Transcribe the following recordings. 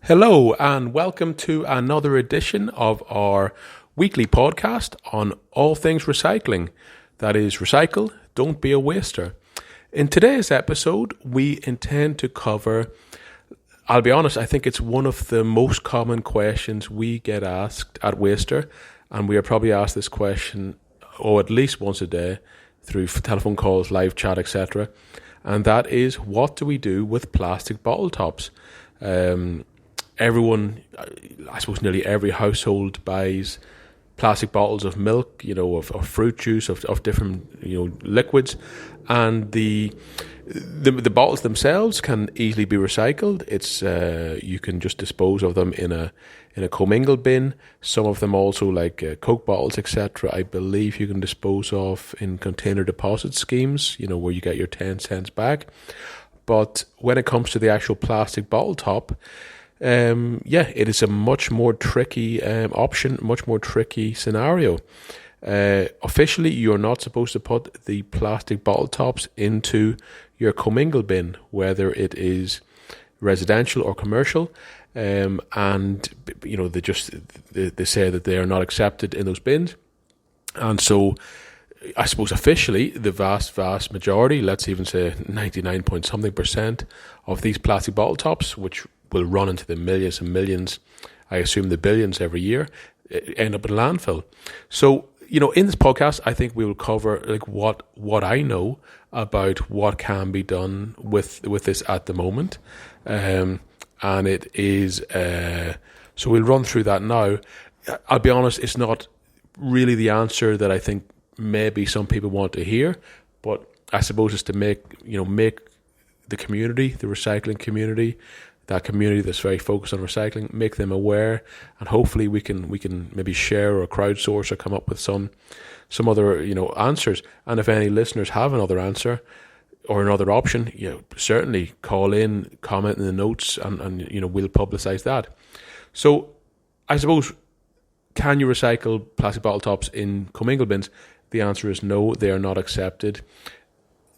Hello and welcome to another edition of our weekly podcast on all things recycling. That is, recycle, don't be a waster. In today's episode, we intend to cover, I'll be honest, I think it's one of the most common questions we get asked at Waster, and we are probably asked this question at least once a day through telephone calls, live chat, etc. And that is, what do we do with plastic bottle tops? Everyone, I suppose nearly every household buys plastic bottles of milk, of fruit juice, of different, liquids, and the bottles themselves can easily be recycled. It's you can just dispose of them in a commingled bin. Some of them also, like Coke bottles, etc., I believe you can dispose of in container deposit schemes, where you get your 10 cents back. But when it comes to the actual plastic bottle top, it is a much more tricky option, much more tricky scenario. Officially, you're not supposed to put the plastic bottle tops into your commingle bin, whether it is residential or commercial. And they say that they are not accepted in those bins. And so, I suppose officially, the vast majority, let's even say 99 point something % of these plastic bottle tops, which will run into the millions and millions, I assume the billions every year, end up in landfill. So, in this podcast, I think we will cover what I know about what can be done with this at the moment. And it is, so we'll run through that now. I'll be honest, it's not really the answer that I think maybe some people want to hear, but I suppose it's to make the community, the recycling community, that community that's very focused on recycling, make them aware, and hopefully we can maybe share or crowdsource or come up with some other answers. And if any listeners have another answer or another option, certainly call in, comment in the notes, and we'll publicize that. So I suppose, can you recycle plastic bottle tops in commingle bins? The answer is no, they are not accepted.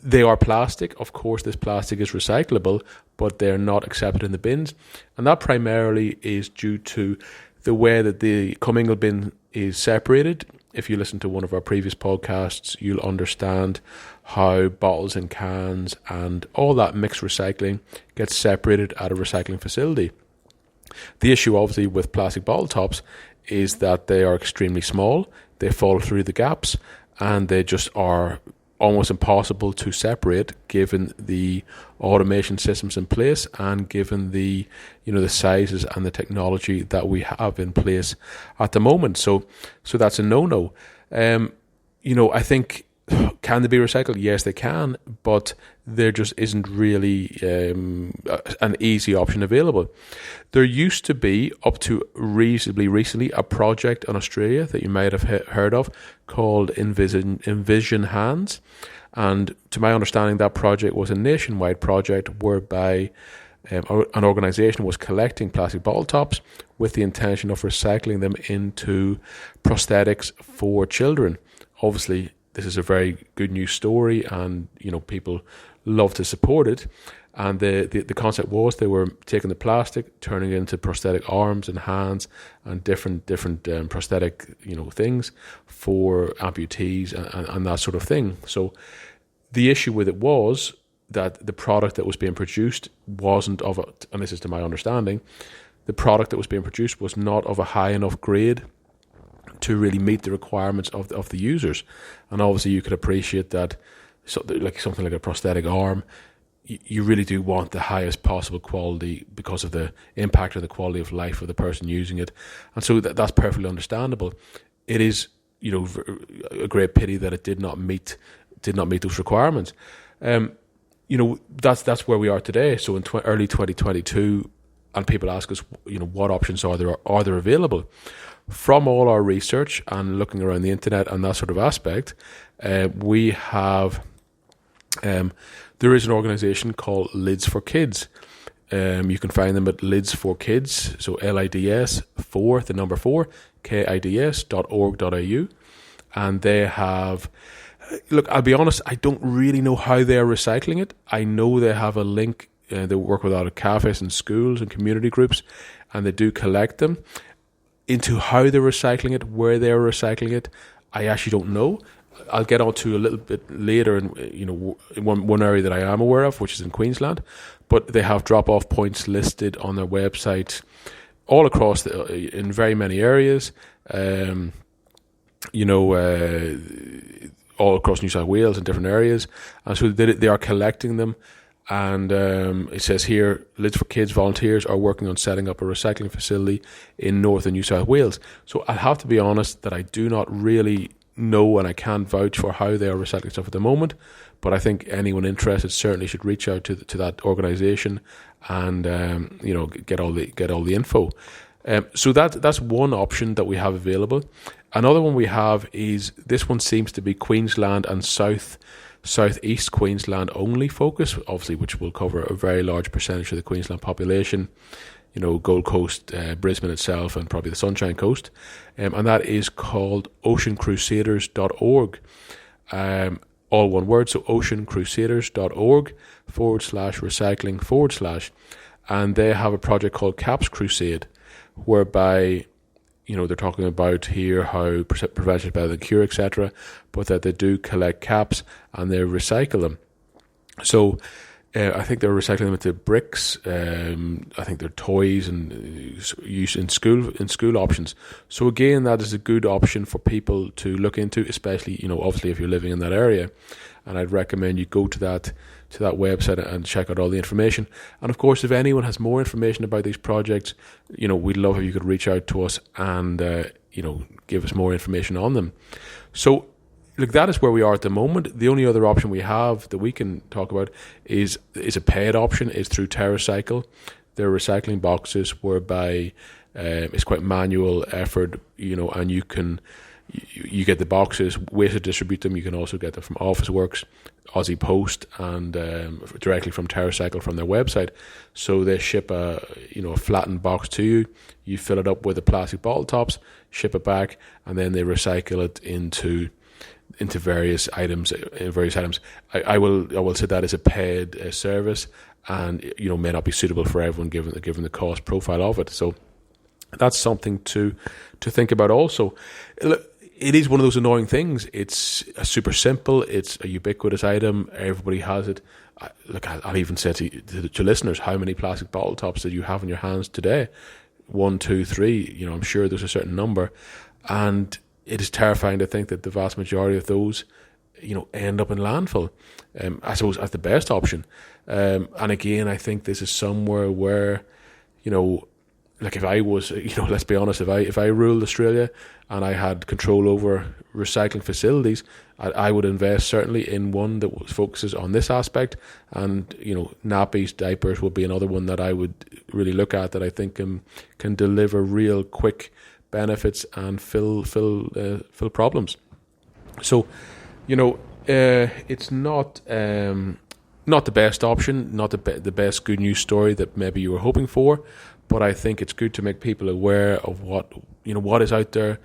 They are plastic. Of course, this plastic is recyclable, but they're not accepted in the bins. And that primarily is due to the way that the commingle bin is separated. If you listen to one of our previous podcasts, you'll understand how bottles and cans and all that mixed recycling gets separated at a recycling facility. The issue, obviously, with plastic bottle tops is that they are extremely small, they fall through the gaps, and they just are almost impossible to separate given the automation systems in place and given the the sizes and the technology that we have in place at the moment. So that's a no-no. I think, can they be recycled? Yes, they can, but there just isn't really an easy option available. There used to be, up to reasonably recently, a project in Australia that you might have heard of called Envision Hands. And to my understanding, that project was a nationwide project whereby an organisation was collecting plastic bottle tops with the intention of recycling them into prosthetics for children. Obviously, this is a very good news story, and people love to support it. And the concept was they were taking the plastic, turning it into prosthetic arms and hands and different prosthetic things for amputees and that sort of thing. So the issue with it was that the product that was being produced wasn't of and this is to my understanding, the product that was being produced was not of a high enough grade to really meet the requirements of the users. And obviously you could appreciate that something like a prosthetic arm, you really do want the highest possible quality because of the impact of the quality of life of the person using it. And so that's perfectly understandable. It is, a great pity that it did not meet those requirements. That's where we are today. So in early 2022, and people ask us, what options are there available? From all our research and looking around the internet and that sort of aspect, we have there is an organisation called Lids for Kids. You can find them at Lids for Kids, so LIDS 4, the number 4, KIDS.org.au, and they have. Look, I'll be honest, I don't really know how they are recycling it. I know they have a link They work with a lot of cafes and schools and community groups, and they do collect them. Into how they're recycling it, where they're recycling it, I actually don't know. I'll get on to a little bit later in one area that I am aware of, which is in Queensland. But they have drop-off points listed on their website all across in very many areas. All across New South Wales in different areas, and so they are collecting them. And it says here, Lids for Kids volunteers are working on setting up a recycling facility in northern New South Wales. So I have to be honest that I do not really know, and I can't vouch for how they are recycling stuff at the moment. But I think anyone interested certainly should reach out to that organisation and get all the info. So that's one option that we have available. Another one we have is, this one seems to be Queensland and Southeast Queensland only focus, obviously, which will cover a very large percentage of the Queensland population. Gold Coast, Brisbane itself, and probably the Sunshine Coast. And that is called oceancrusaders.org. All one word, so oceancrusaders.org/recycling/. And they have a project called Caps Crusade, whereby, they're talking about here how prevention is better than cure, etc., but that they do collect caps and they recycle them. So I think they're recycling them into bricks. I think they're toys and use in school options. So again, that is a good option for people to look into, especially obviously if you're living in that area. And I'd recommend you go to that website and check out all the information. And of course, if anyone has more information about these projects, we'd love if you could reach out to us and give us more information on them. So look, that is where we are at the moment. The only other option we have that we can talk about is a paid option. Is through Terracycle. They're recycling boxes whereby it's quite manual effort, and you get the boxes, ways to distribute them. You can also get them from Officeworks, Aussie Post, and directly from Terracycle from their website. So they ship a flattened box to you. You fill it up with the plastic bottle tops, ship it back, and then they recycle it into various items. I will say that is a paid service, and may not be suitable for everyone given the cost profile of it. So that's something to think about also. It is one of those annoying things. It's super simple. It's a ubiquitous item. Everybody has it. I'll even say to listeners, how many plastic bottle tops that you have in your hands today? 1, 2, 3. I'm sure there's a certain number, and it is terrifying to think that the vast majority of those, end up in landfill. I suppose as the best option. And again, I think this is somewhere where, if I was, let's be honest, if I ruled Australia and I had control over recycling facilities, I would invest certainly in one that focuses on this aspect. And, nappies, diapers would be another one that I would really look at, that I think can deliver real quick benefits and fill problems. So, it's not the best option, not the best good news story that maybe you were hoping for, but I think it's good to make people aware of what is out there.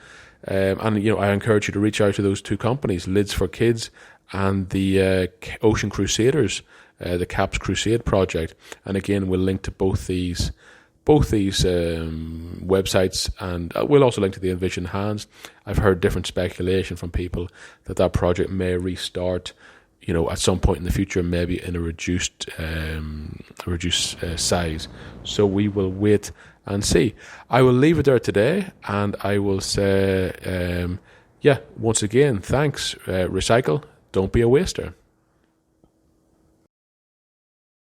And I encourage you to reach out to those two companies, Lids for Kids and the Ocean Crusaders, the Caps Crusade project. And again, we'll link to both these websites, and we'll also link to the Envision Hands. I've heard different speculation from people that project may restart, at some point in the future, maybe in a reduced size. So we will wait and see. I will leave it there today, and I will say, once again, thanks. Recycle, don't be a waster.